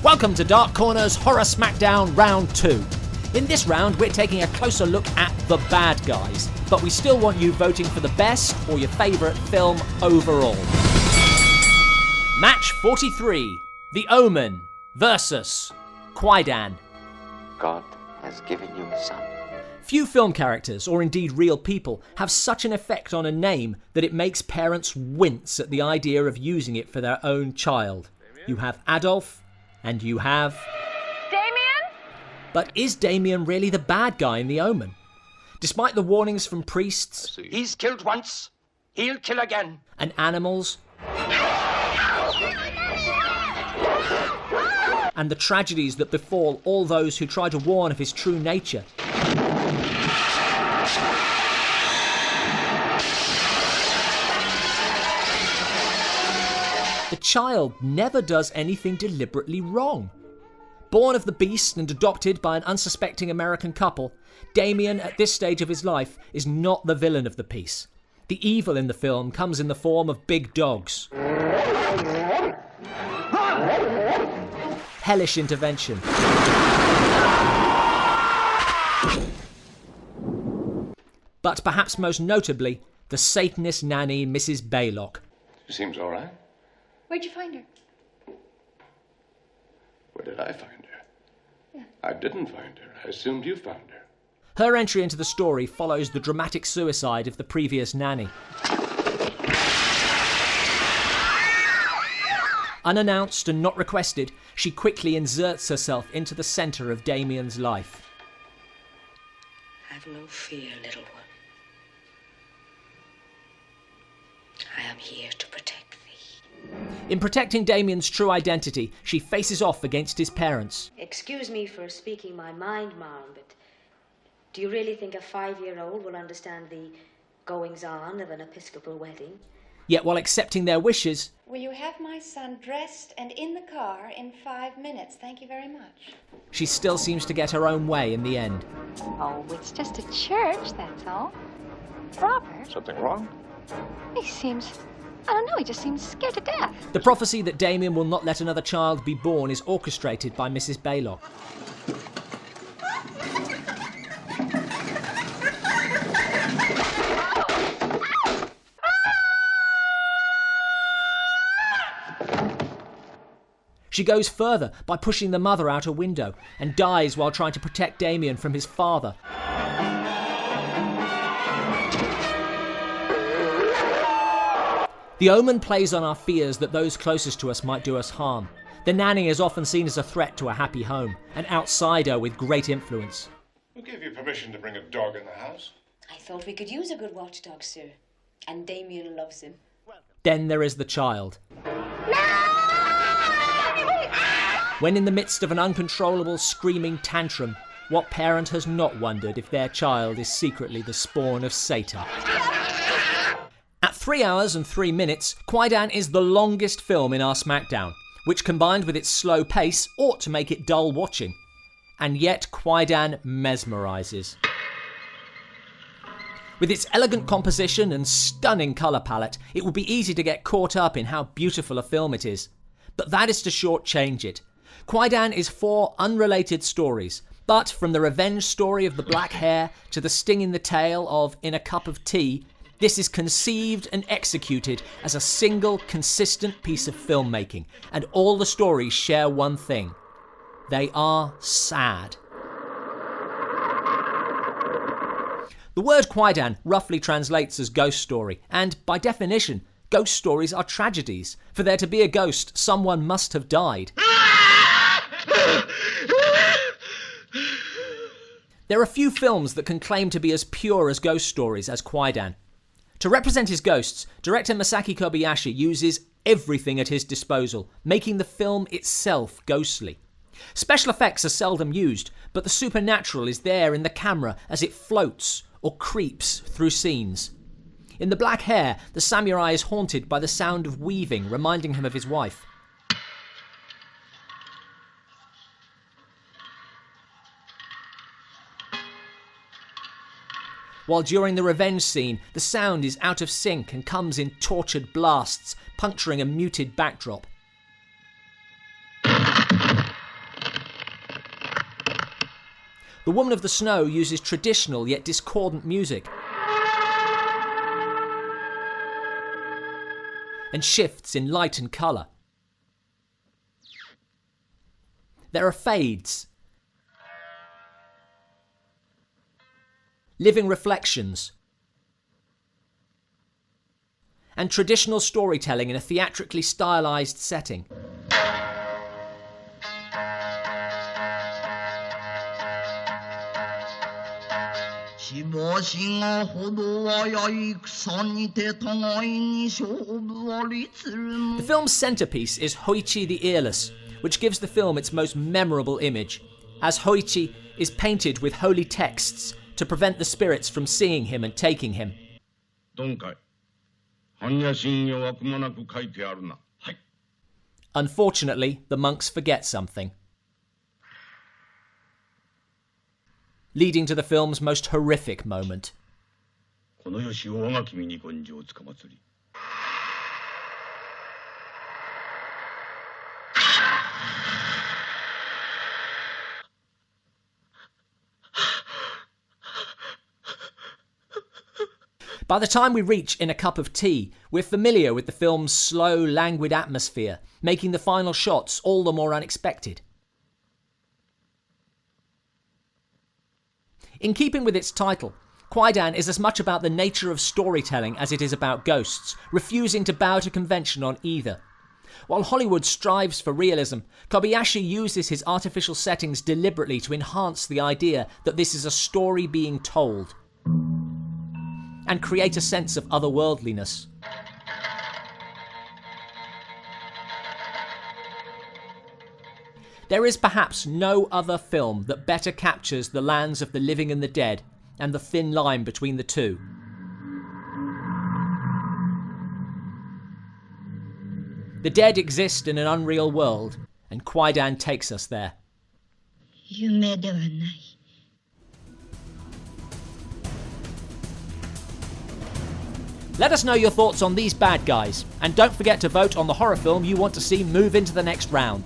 Welcome to Dark Corner's Horror Smackdown Round 2. In this round, we're taking a closer look at the bad guys, but we still want you voting for the best or your favourite film overall. Match 43, The Omen versus Kwaidan. God has given you a son. Few film characters, or indeed real people, have such an effect on a name that it makes parents wince at the idea of using it for their own child. You have Adolf, and you have... Damien? But is Damien really the bad guy in The Omen? Despite the warnings from priests... He's killed once, he'll kill again. And animals... and the tragedies that befall all those who try to warn of his true nature... the child never does anything deliberately wrong. Born of the beast and adopted by an unsuspecting American couple, Damien, at this stage of his life, is not the villain of the piece. The evil in the film comes in the form of big dogs. Hellish intervention. But perhaps most notably, the Satanist nanny, Mrs. Baylock. She seems all right. Where'd you find her? Where did I find her? Yeah. I didn't find her. I assumed you found her. Her entry into the story follows the dramatic suicide of the previous nanny. Unannounced and not requested, she quickly inserts herself into the centre of Damien's life. Have no fear, little one. I am here to protect thee. In protecting Damien's true identity, she faces off against his parents. Excuse me for speaking my mind, Ma'am, but do you really think a 5-year-old will understand the goings-on of an Episcopal wedding? Yet while accepting their wishes... Will you have my son dressed and in the car in 5 minutes? Thank you very much. She still seems to get her own way in the end. Oh, it's just a church, that's all. Robert? Something wrong? He seems... I don't know, he just seems scared to death. The prophecy that Damien will not let another child be born is orchestrated by Mrs. Baylock. She goes further by pushing the mother out a window and dies while trying to protect Damien from his father. The Omen plays on our fears that those closest to us might do us harm. The nanny is often seen as a threat to a happy home, an outsider with great influence. Who gave you permission to bring a dog in the house? I thought we could use a good watchdog, sir. And Damien loves him. Then there is the child. When in the midst of an uncontrollable screaming tantrum, what parent has not wondered if their child is secretly the spawn of Satan? At 3 hours and 3 minutes, Kwaidan is the longest film in our Smackdown, which combined with its slow pace ought to make it dull watching. And yet Kwaidan mesmerises. With its elegant composition and stunning colour palette, it would be easy to get caught up in how beautiful a film it is. But that is to shortchange it. Kwaidan is 4 unrelated stories, but from the revenge story of the black hair to the sting in the tail of In a Cup of Tea, this is conceived and executed as a single, consistent piece of filmmaking, and all the stories share one thing. They are sad. The word Kwaidan roughly translates as ghost story, and by definition, ghost stories are tragedies. For there to be a ghost, someone must have died. There are few films that can claim to be as pure as ghost stories as Kwaidan. To represent his ghosts, director Masaki Kobayashi uses everything at his disposal, making the film itself ghostly. Special effects are seldom used, but the supernatural is there in the camera as it floats or creeps through scenes. In The Black Hair, the samurai is haunted by the sound of weaving, reminding him of his wife. While during the revenge scene, the sound is out of sync and comes in tortured blasts, puncturing a muted backdrop. The Woman of the Snow uses traditional yet discordant music and shifts in light and colour. There are fades, living reflections, and traditional storytelling in a theatrically stylised setting. The film's centrepiece is Hoichi the Earless, which gives the film its most memorable image, as Hoichi is painted with holy texts to prevent the spirits from seeing him and taking him. Unfortunately, the monks forget something, leading to the film's most horrific moment. By the time we reach In a Cup of Tea, we're familiar with the film's slow, languid atmosphere, making the final shots all the more unexpected. In keeping with its title, Kwaidan is as much about the nature of storytelling as it is about ghosts, refusing to bow to convention on either. While Hollywood strives for realism, Kobayashi uses his artificial settings deliberately to enhance the idea that this is a story being told, and create a sense of otherworldliness. There is perhaps no other film that better captures the lands of the living and the dead, and the thin line between the two. The dead exist in an unreal world, and Kwaidan takes us there. Let us know your thoughts on these bad guys, and don't forget to vote on the horror film you want to see move into the next round.